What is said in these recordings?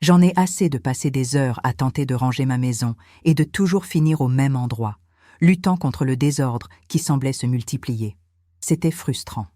J'en ai assez de passer des heures à tenter de ranger ma maison et de toujours finir au même endroit, luttant contre le désordre qui semblait se multiplier. C'était frustrant.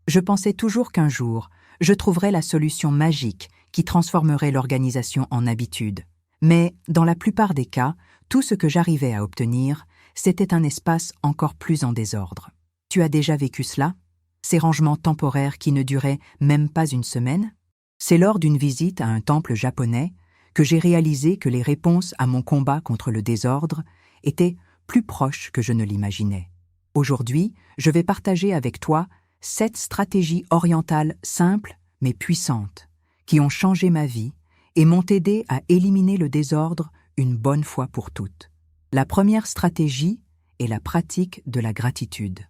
Je pensais toujours qu'un jour, je trouverais la solution magique qui transformerait l'organisation en habitude. Mais, dans la plupart des cas, tout ce que j'arrivais à obtenir, c'était un espace encore plus en désordre. Tu as déjà vécu cela? Ces rangements temporaires qui ne duraient même pas une semaine? C'est lors d'une visite à un temple japonais que j'ai réalisé que les réponses à mon combat contre le désordre étaient plus proches que je ne l'imaginais. Aujourd'hui, je vais partager avec toi 7 stratégies orientales simples mais puissantes qui ont changé ma vie et m'ont aidé à éliminer le désordre une bonne fois pour toutes. La première stratégie est la pratique de la gratitude.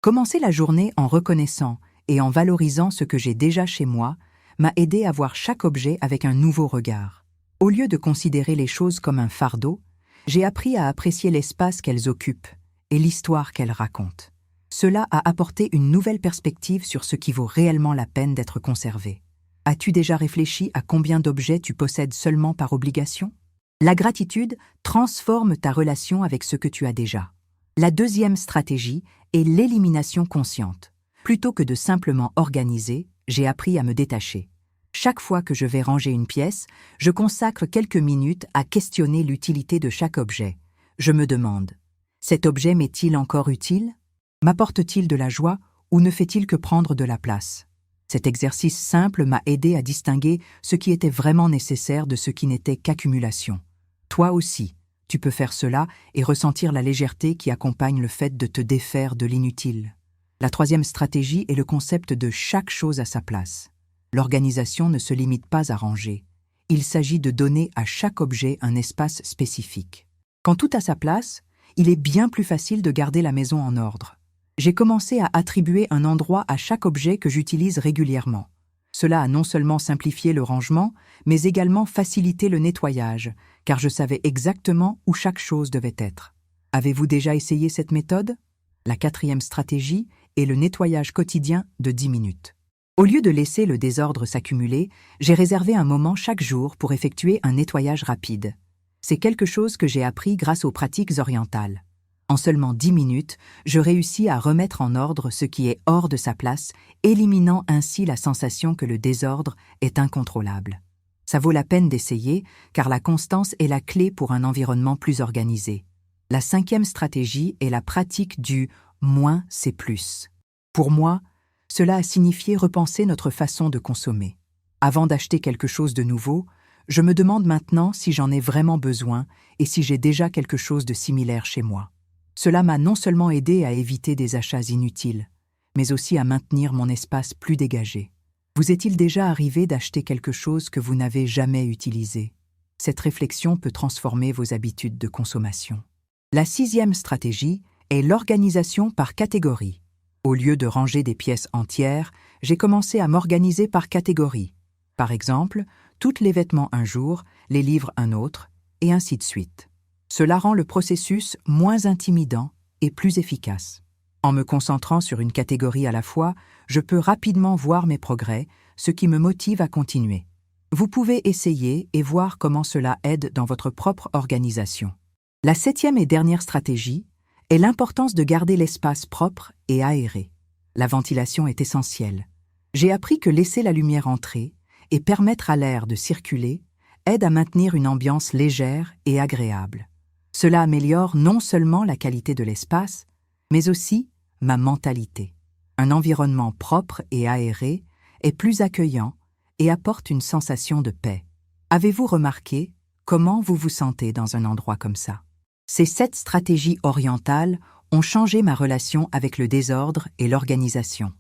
Commencer la journée en reconnaissant et en valorisant ce que j'ai déjà chez moi m'a aidé à voir chaque objet avec un nouveau regard. Au lieu de considérer les choses comme un fardeau, j'ai appris à apprécier l'espace qu'elles occupent et l'histoire qu'elles racontent. Cela a apporté une nouvelle perspective sur ce qui vaut réellement la peine d'être conservé. As-tu déjà réfléchi à combien d'objets tu possèdes seulement par obligation? La gratitude transforme ta relation avec ce que tu as déjà. La deuxième stratégie est l'élimination consciente. Plutôt que de simplement organiser, j'ai appris à me détacher. Chaque fois que je vais ranger une pièce, je consacre quelques minutes à questionner l'utilité de chaque objet. Je me demande, cet objet m'est-il encore utile? M'apporte-t-il de la joie ou ne fait-il que prendre de la place? Cet exercice simple m'a aidé à distinguer ce qui était vraiment nécessaire de ce qui n'était qu'accumulation. Toi aussi, tu peux faire cela et ressentir la légèreté qui accompagne le fait de te défaire de l'inutile. La troisième stratégie est le concept de chaque chose à sa place. L'organisation ne se limite pas à ranger. Il s'agit de donner à chaque objet un espace spécifique. Quand tout a sa place, il est bien plus facile de garder la maison en ordre. J'ai commencé à attribuer un endroit à chaque objet que j'utilise régulièrement. Cela a non seulement simplifié le rangement, mais également facilité le nettoyage, car je savais exactement où chaque chose devait être. Avez-vous déjà essayé cette méthode? La quatrième stratégie est le nettoyage quotidien de 10 minutes. Au lieu de laisser le désordre s'accumuler, j'ai réservé un moment chaque jour pour effectuer un nettoyage rapide. C'est quelque chose que j'ai appris grâce aux pratiques orientales. En seulement 10 minutes, je réussis à remettre en ordre ce qui est hors de sa place, éliminant ainsi la sensation que le désordre est incontrôlable. Ça vaut la peine d'essayer, car la constance est la clé pour un environnement plus organisé. La cinquième stratégie est la pratique du « moins c'est plus ». Pour moi, cela a signifié repenser notre façon de consommer. Avant d'acheter quelque chose de nouveau, je me demande maintenant si j'en ai vraiment besoin et si j'ai déjà quelque chose de similaire chez moi. Cela m'a non seulement aidé à éviter des achats inutiles, mais aussi à maintenir mon espace plus dégagé. Vous est-il déjà arrivé d'acheter quelque chose que vous n'avez jamais utilisé? Cette réflexion peut transformer vos habitudes de consommation. La sixième stratégie est l'organisation par catégorie. Au lieu de ranger des pièces entières, j'ai commencé à m'organiser par catégorie. Par exemple, toutes les vêtements un jour, les livres un autre, et ainsi de suite. Cela rend le processus moins intimidant et plus efficace. En me concentrant sur une catégorie à la fois, je peux rapidement voir mes progrès, ce qui me motive à continuer. Vous pouvez essayer et voir comment cela aide dans votre propre organisation. La septième et dernière stratégie est l'importance de garder l'espace propre et aéré. La ventilation est essentielle. J'ai appris que laisser la lumière entrer et permettre à l'air de circuler aide à maintenir une ambiance légère et agréable. Cela améliore non seulement la qualité de l'espace, mais aussi ma mentalité. Un environnement propre et aéré est plus accueillant et apporte une sensation de paix. Avez-vous remarqué comment vous vous sentez dans un endroit comme ça? Ces 7 stratégies orientales ont changé ma relation avec le désordre et l'organisation.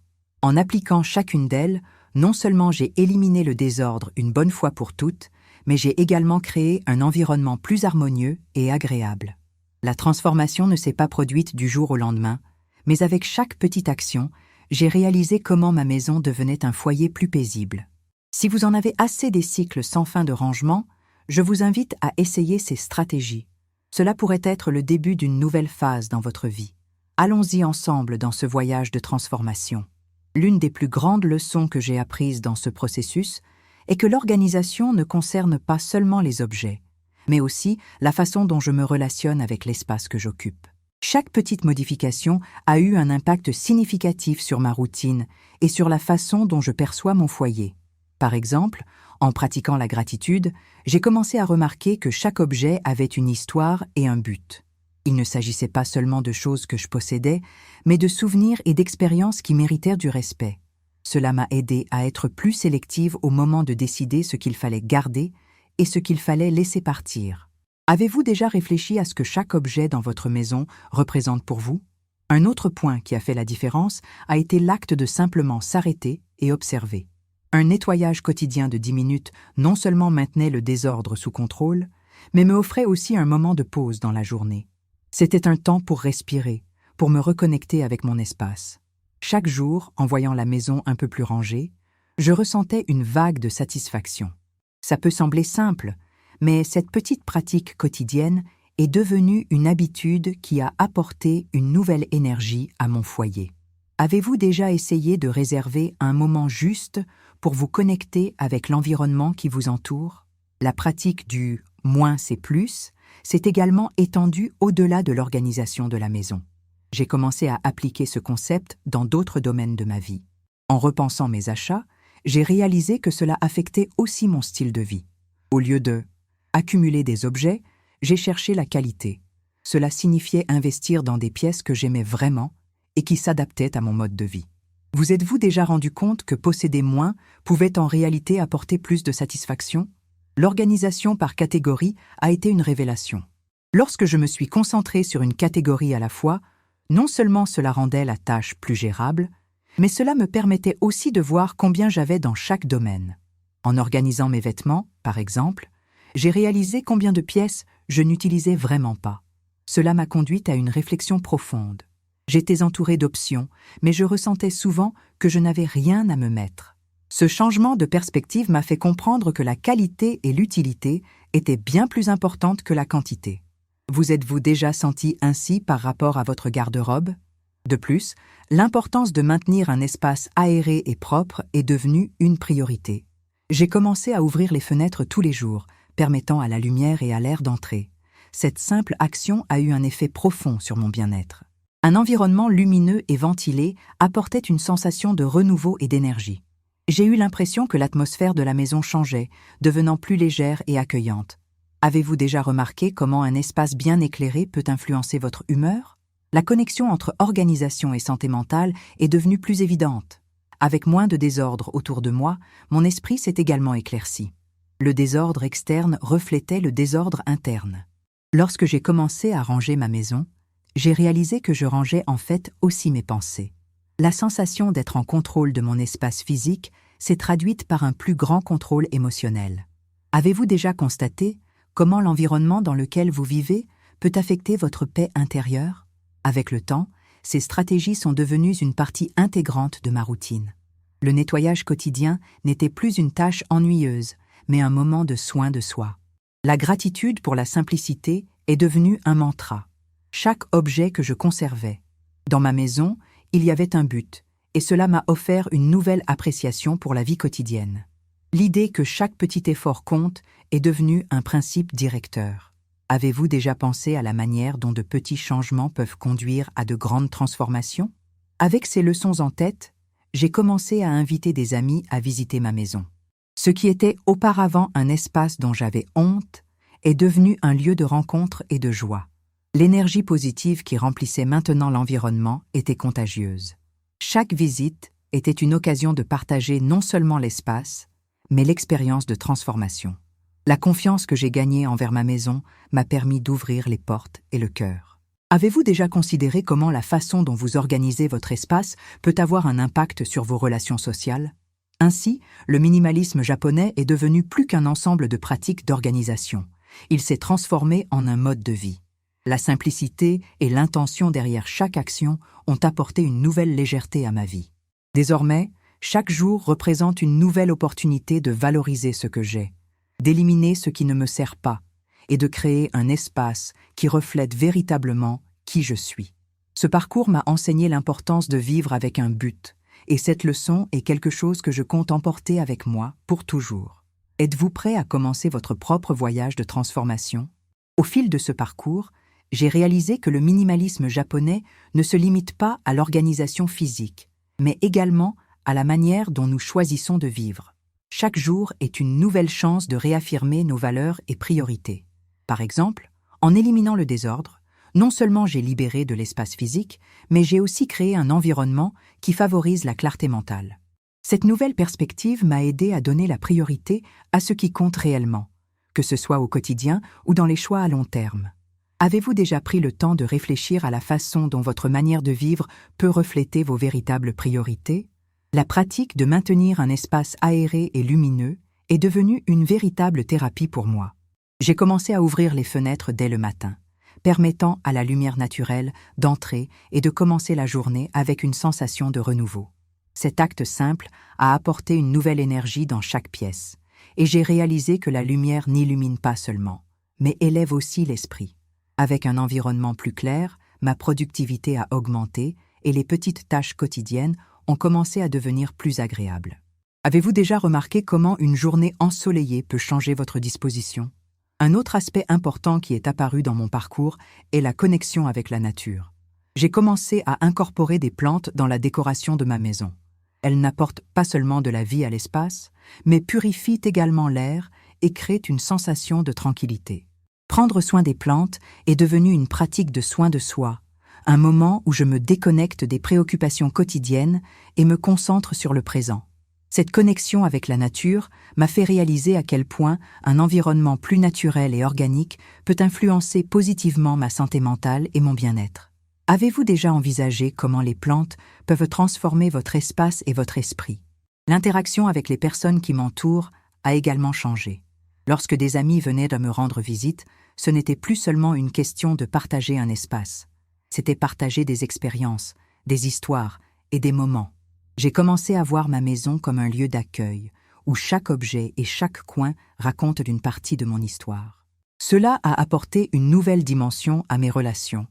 En appliquant chacune d'elles, non seulement j'ai éliminé le désordre une bonne fois pour toutes, mais j'ai également créé un environnement plus harmonieux et agréable. La transformation ne s'est pas produite du jour au lendemain, mais avec chaque petite action, j'ai réalisé comment ma maison devenait un foyer plus paisible. Si vous en avez assez des cycles sans fin de rangement, je vous invite à essayer ces stratégies. Cela pourrait être le début d'une nouvelle phase dans votre vie. Allons-y ensemble dans ce voyage de transformation. L'une des plus grandes leçons que j'ai apprises dans ce processus est que l'organisation ne concerne pas seulement les objets, mais aussi la façon dont je me relationne avec l'espace que j'occupe. Chaque petite modification a eu un impact significatif sur ma routine et sur la façon dont je perçois mon foyer. Par exemple, en pratiquant la gratitude, j'ai commencé à remarquer que chaque objet avait une histoire et un but. Il ne s'agissait pas seulement de choses que je possédais, mais de souvenirs et d'expériences qui méritèrent du respect. Cela m'a aidé à être plus sélective au moment de décider ce qu'il fallait garder et ce qu'il fallait laisser partir. Avez-vous déjà réfléchi à ce que chaque objet dans votre maison représente pour vous? Un autre point qui a fait la différence a été l'acte de simplement s'arrêter et observer. Un nettoyage quotidien de 10 minutes non seulement maintenait le désordre sous contrôle, mais me offrait aussi un moment de pause dans la journée. C'était un temps pour respirer, pour me reconnecter avec mon espace. Chaque jour, en voyant la maison un peu plus rangée, je ressentais une vague de satisfaction. Ça peut sembler simple, mais cette petite pratique quotidienne est devenue une habitude qui a apporté une nouvelle énergie à mon foyer. Avez-vous déjà essayé de réserver un moment juste pour vous connecter avec l'environnement qui vous entoure? La pratique du « moins c'est plus » s'est également étendue au-delà de l'organisation de la maison. J'ai commencé à appliquer ce concept dans d'autres domaines de ma vie. En repensant mes achats, j'ai réalisé que cela affectait aussi mon style de vie. Au lieu de accumuler des objets, j'ai cherché la qualité. Cela signifiait investir dans des pièces que j'aimais vraiment et qui s'adaptaient à mon mode de vie. Vous êtes-vous déjà rendu compte que posséder moins pouvait en réalité apporter plus de satisfaction? L'organisation par catégorie a été une révélation. Lorsque je me suis concentré sur une catégorie à la fois, non seulement cela rendait la tâche plus gérable, mais cela me permettait aussi de voir combien j'avais dans chaque domaine. En organisant mes vêtements, par exemple, j'ai réalisé combien de pièces je n'utilisais vraiment pas. Cela m'a conduite à une réflexion profonde. J'étais entourée d'options, mais je ressentais souvent que je n'avais rien à me mettre. Ce changement de perspective m'a fait comprendre que la qualité et l'utilité étaient bien plus importantes que la quantité. Vous êtes-vous déjà senti ainsi par rapport à votre garde-robe? De plus, l'importance de maintenir un espace aéré et propre est devenue une priorité. J'ai commencé à ouvrir les fenêtres tous les jours, permettant à la lumière et à l'air d'entrer. Cette simple action a eu un effet profond sur mon bien-être. Un environnement lumineux et ventilé apportait une sensation de renouveau et d'énergie. J'ai eu l'impression que l'atmosphère de la maison changeait, devenant plus légère et accueillante. Avez-vous déjà remarqué comment un espace bien éclairé peut influencer votre humeur? La connexion entre organisation et santé mentale est devenue plus évidente. Avec moins de désordre autour de moi, mon esprit s'est également éclairci. Le désordre externe reflétait le désordre interne. Lorsque j'ai commencé à ranger ma maison, j'ai réalisé que je rangeais en fait aussi mes pensées. La sensation d'être en contrôle de mon espace physique s'est traduite par un plus grand contrôle émotionnel. Avez-vous déjà constaté comment l'environnement dans lequel vous vivez peut affecter votre paix intérieure? Avec le temps, ces stratégies sont devenues une partie intégrante de ma routine. Le nettoyage quotidien n'était plus une tâche ennuyeuse, mais un moment de soin de soi. La gratitude pour la simplicité est devenue un mantra. Chaque objet que je conservais. Dans ma maison, il y avait un but, et cela m'a offert une nouvelle appréciation pour la vie quotidienne. L'idée que chaque petit effort compte est devenue un principe directeur. Avez-vous déjà pensé à la manière dont de petits changements peuvent conduire à de grandes transformations? Avec ces leçons en tête, j'ai commencé à inviter des amis à visiter ma maison. Ce qui était auparavant un espace dont j'avais honte est devenu un lieu de rencontre et de joie. L'énergie positive qui remplissait maintenant l'environnement était contagieuse. Chaque visite était une occasion de partager non seulement l'espace, mais l'expérience de transformation. La confiance que j'ai gagnée envers ma maison m'a permis d'ouvrir les portes et le cœur. Avez-vous déjà considéré comment la façon dont vous organisez votre espace peut avoir un impact sur vos relations sociales? Ainsi, le minimalisme japonais est devenu plus qu'un ensemble de pratiques d'organisation. Il s'est transformé en un mode de vie. La simplicité et l'intention derrière chaque action ont apporté une nouvelle légèreté à ma vie. Désormais, chaque jour représente une nouvelle opportunité de valoriser ce que j'ai, d'éliminer ce qui ne me sert pas et de créer un espace qui reflète véritablement qui je suis. Ce parcours m'a enseigné l'importance de vivre avec un but et cette leçon est quelque chose que je compte emporter avec moi pour toujours. Êtes-vous prêt à commencer votre propre voyage de transformation? Au fil de ce parcours, j'ai réalisé que le minimalisme japonais ne se limite pas à l'organisation physique, mais également à la manière dont nous choisissons de vivre. Chaque jour est une nouvelle chance de réaffirmer nos valeurs et priorités. Par exemple, en éliminant le désordre, non seulement j'ai libéré de l'espace physique, mais j'ai aussi créé un environnement qui favorise la clarté mentale. Cette nouvelle perspective m'a aidé à donner la priorité à ce qui compte réellement, que ce soit au quotidien ou dans les choix à long terme. Avez-vous déjà pris le temps de réfléchir à la façon dont votre manière de vivre peut refléter vos véritables priorités? La pratique de maintenir un espace aéré et lumineux est devenue une véritable thérapie pour moi. J'ai commencé à ouvrir les fenêtres dès le matin, permettant à la lumière naturelle d'entrer et de commencer la journée avec une sensation de renouveau. Cet acte simple a apporté une nouvelle énergie dans chaque pièce, et j'ai réalisé que la lumière n'illumine pas seulement, mais élève aussi l'esprit. Avec un environnement plus clair, ma productivité a augmenté et les petites tâches quotidiennes ont commencé à devenir plus agréables. Avez-vous déjà remarqué comment une journée ensoleillée peut changer votre disposition? Un autre aspect important qui est apparu dans mon parcours est la connexion avec la nature. J'ai commencé à incorporer des plantes dans la décoration de ma maison. Elles n'apportent pas seulement de la vie à l'espace, mais purifient également l'air et créent une sensation de tranquillité. Prendre soin des plantes est devenu une pratique de soin de soi, un moment où je me déconnecte des préoccupations quotidiennes et me concentre sur le présent. Cette connexion avec la nature m'a fait réaliser à quel point un environnement plus naturel et organique peut influencer positivement ma santé mentale et mon bien-être. Avez-vous déjà envisagé comment les plantes peuvent transformer votre espace et votre esprit? L'interaction avec les personnes qui m'entourent a également changé. Lorsque des amis venaient de me rendre visite, ce n'était plus seulement une question de partager un espace. C'était partager des expériences, des histoires et des moments. J'ai commencé à voir ma maison comme un lieu d'accueil, où chaque objet et chaque coin racontent une partie de mon histoire. Cela a apporté une nouvelle dimension à mes relations,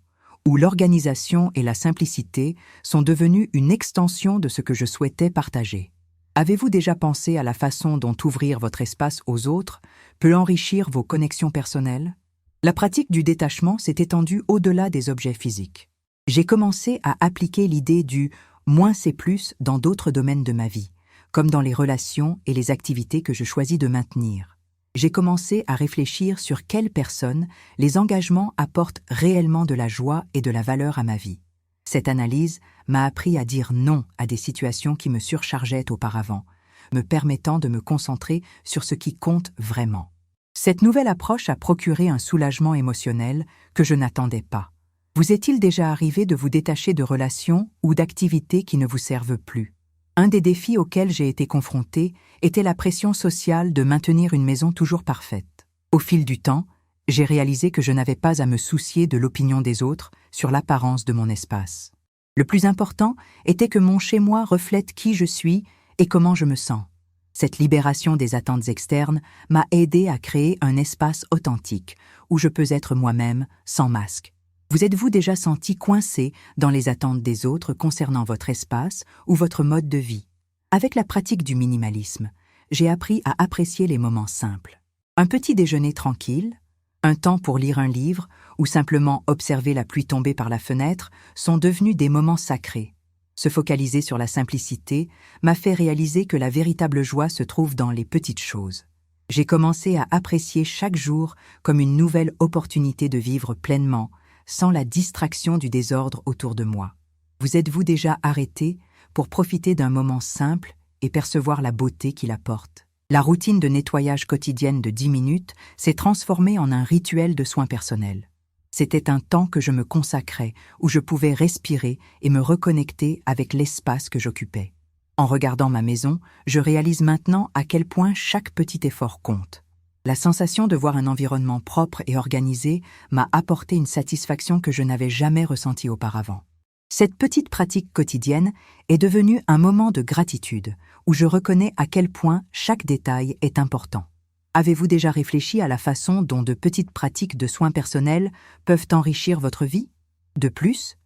où l'organisation et la simplicité sont devenues une extension de ce que je souhaitais partager. Avez-vous déjà pensé à la façon dont ouvrir votre espace aux autres peut enrichir vos connexions personnelles? La pratique du détachement s'est étendue au-delà des objets physiques. J'ai commencé à appliquer l'idée du « moins c'est plus » dans d'autres domaines de ma vie, comme dans les relations et les activités que je choisis de maintenir. J'ai commencé à réfléchir sur quelles personnes les engagements apportent réellement de la joie et de la valeur à ma vie. Cette analyse m'a appris à dire non à des situations qui me surchargeaient auparavant, me permettant de me concentrer sur ce qui compte vraiment. Cette nouvelle approche a procuré un soulagement émotionnel que je n'attendais pas. Vous est-il déjà arrivé de vous détacher de relations ou d'activités qui ne vous servent plus? Un des défis auxquels j'ai été confrontée était la pression sociale de maintenir une maison toujours parfaite. Au fil du temps, j'ai réalisé que je n'avais pas à me soucier de l'opinion des autres sur l'apparence de mon espace. Le plus important était que mon chez-moi reflète qui je suis et comment je me sens. Cette libération des attentes externes m'a aidé à créer un espace authentique où je peux être moi-même sans masque. Vous êtes-vous déjà senti coincé dans les attentes des autres concernant votre espace ou votre mode de vie? Avec la pratique du minimalisme, j'ai appris à apprécier les moments simples. Un petit déjeuner tranquille, un temps pour lire un livre ou simplement observer la pluie tomber par la fenêtre sont devenus des moments sacrés. Se focaliser sur la simplicité m'a fait réaliser que la véritable joie se trouve dans les petites choses. J'ai commencé à apprécier chaque jour comme une nouvelle opportunité de vivre pleinement, sans la distraction du désordre autour de moi. Vous êtes-vous déjà arrêté pour profiter d'un moment simple et percevoir la beauté qu'il apporte? La routine de nettoyage quotidienne de 10 minutes s'est transformée en un rituel de soins personnels. C'était un temps que je me consacrais, où je pouvais respirer et me reconnecter avec l'espace que j'occupais. En regardant ma maison, je réalise maintenant à quel point chaque petit effort compte. La sensation de voir un environnement propre et organisé m'a apporté une satisfaction que je n'avais jamais ressentie auparavant. Cette petite pratique quotidienne est devenue un moment de gratitude, où je reconnais à quel point chaque détail est important. Avez-vous déjà réfléchi à la façon dont de petites pratiques de soins personnels peuvent enrichir votre vie? De plus,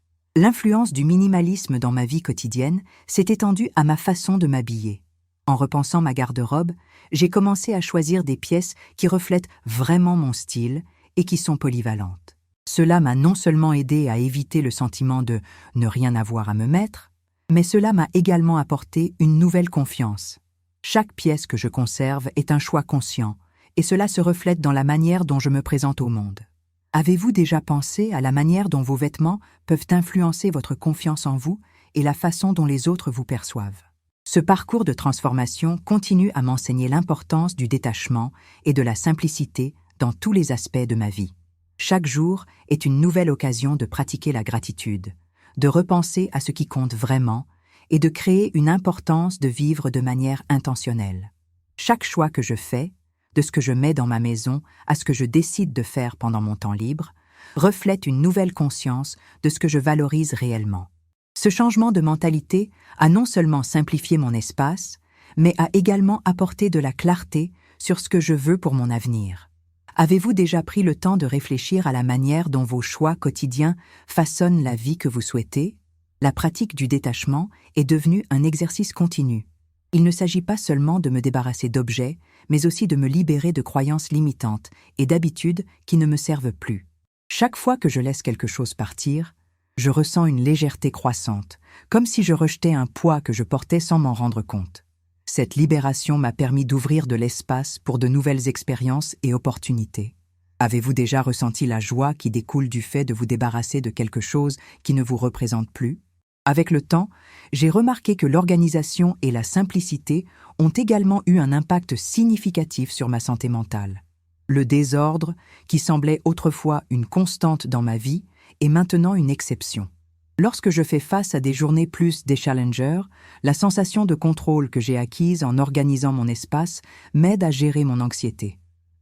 L'influence du minimalisme dans ma vie quotidienne s'est étendue à ma façon de m'habiller. En repensant ma garde-robe, j'ai commencé à choisir des pièces qui reflètent vraiment mon style et qui sont polyvalentes. Cela m'a non seulement aidé à éviter le sentiment de ne rien avoir à me mettre, mais cela m'a également apporté une nouvelle confiance. Chaque pièce que je conserve est un choix conscient, et cela se reflète dans la manière dont je me présente au monde. Avez-vous déjà pensé à la manière dont vos vêtements peuvent influencer votre confiance en vous et la façon dont les autres vous perçoivent? Ce parcours de transformation continue à m'enseigner l'importance du détachement et de la simplicité dans tous les aspects de ma vie. Chaque jour est une nouvelle occasion de pratiquer la gratitude, de repenser à ce qui compte vraiment et de créer une importance de vivre de manière intentionnelle. Chaque choix que je fais, de ce que je mets dans ma maison à ce que je décide de faire pendant mon temps libre, reflète une nouvelle conscience de ce que je valorise réellement. Ce changement de mentalité a non seulement simplifié mon espace, mais a également apporté de la clarté sur ce que je veux pour mon avenir. Avez-vous déjà pris le temps de réfléchir à la manière dont vos choix quotidiens façonnent la vie que vous souhaitez? La pratique du détachement est devenue un exercice continu. Il ne s'agit pas seulement de me débarrasser d'objets, mais aussi de me libérer de croyances limitantes et d'habitudes qui ne me servent plus. Chaque fois que je laisse quelque chose partir, je ressens une légèreté croissante, comme si je rejetais un poids que je portais sans m'en rendre compte. Cette libération m'a permis d'ouvrir de l'espace pour de nouvelles expériences et opportunités. Avez-vous déjà ressenti la joie qui découle du fait de vous débarrasser de quelque chose qui ne vous représente plus? Avec le temps, j'ai remarqué que l'organisation et la simplicité ont également eu un impact significatif sur ma santé mentale. Le désordre, qui semblait autrefois une constante dans ma vie, est maintenant une exception. Lorsque je fais face à des journées plus des challengers, la sensation de contrôle que j'ai acquise en organisant mon espace m'aide à gérer mon anxiété.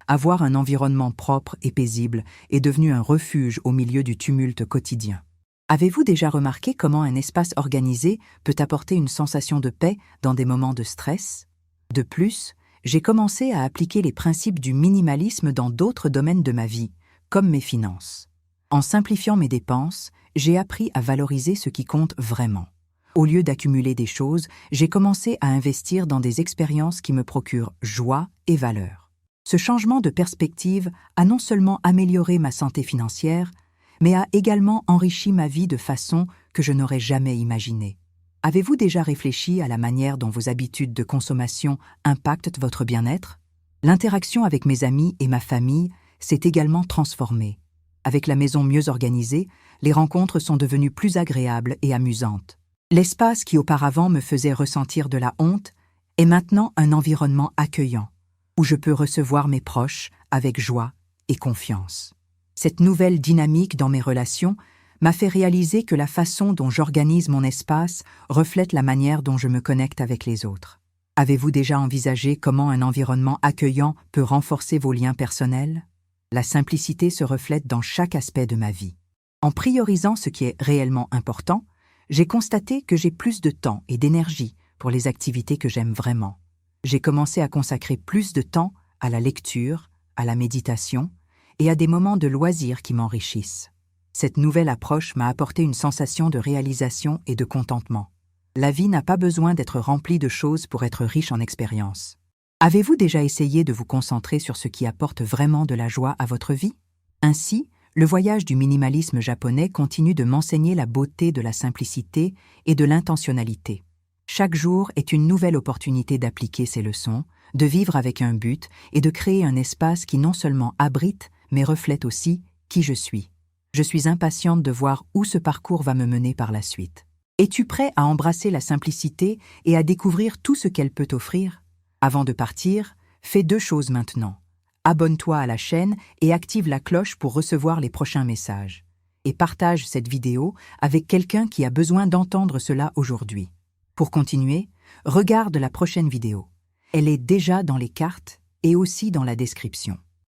Avoir un environnement propre et paisible est devenu un refuge au milieu du tumulte quotidien. Avez-vous déjà remarqué comment un espace organisé peut apporter une sensation de paix dans des moments de stress? De plus, j'ai commencé à appliquer les principes du minimalisme dans d'autres domaines de ma vie, comme mes finances. En simplifiant mes dépenses, j'ai appris à valoriser ce qui compte vraiment. Au lieu d'accumuler des choses, j'ai commencé à investir dans des expériences qui me procurent joie et valeur. Ce changement de perspective a non seulement amélioré ma santé financière, mais a également enrichi ma vie de façon que je n'aurais jamais imaginée. Avez-vous déjà réfléchi à la manière dont vos habitudes de consommation impactent votre bien-être? L'interaction avec mes amis et ma famille s'est également transformée. Avec la maison mieux organisée, les rencontres sont devenues plus agréables et amusantes. L'espace qui auparavant me faisait ressentir de la honte est maintenant un environnement accueillant, où je peux recevoir mes proches avec joie et confiance. Cette nouvelle dynamique dans mes relations m'a fait réaliser que la façon dont j'organise mon espace reflète la manière dont je me connecte avec les autres. Avez-vous déjà envisagé comment un environnement accueillant peut renforcer vos liens personnels? La simplicité se reflète dans chaque aspect de ma vie. En priorisant ce qui est réellement important, j'ai constaté que j'ai plus de temps et d'énergie pour les activités que j'aime vraiment. J'ai commencé à consacrer plus de temps à la lecture, à la méditation et à des moments de loisirs qui m'enrichissent. Cette nouvelle approche m'a apporté une sensation de réalisation et de contentement. La vie n'a pas besoin d'être remplie de choses pour être riche en expériences. Avez-vous déjà essayé de vous concentrer sur ce qui apporte vraiment de la joie à votre vie? Ainsi, le voyage du minimalisme japonais continue de m'enseigner la beauté de la simplicité et de l'intentionnalité. Chaque jour est une nouvelle opportunité d'appliquer ces leçons, de vivre avec un but et de créer un espace qui non seulement abrite, mais reflète aussi qui je suis. Je suis impatiente de voir où ce parcours va me mener par la suite. Es-tu prêt à embrasser la simplicité et à découvrir tout ce qu'elle peut offrir? Avant de partir, fais 2 choses maintenant. Abonne-toi à la chaîne et active la cloche pour recevoir les prochains messages. Et partage cette vidéo avec quelqu'un qui a besoin d'entendre cela aujourd'hui. Pour continuer, regarde la prochaine vidéo. Elle est déjà dans les cartes et aussi dans la description.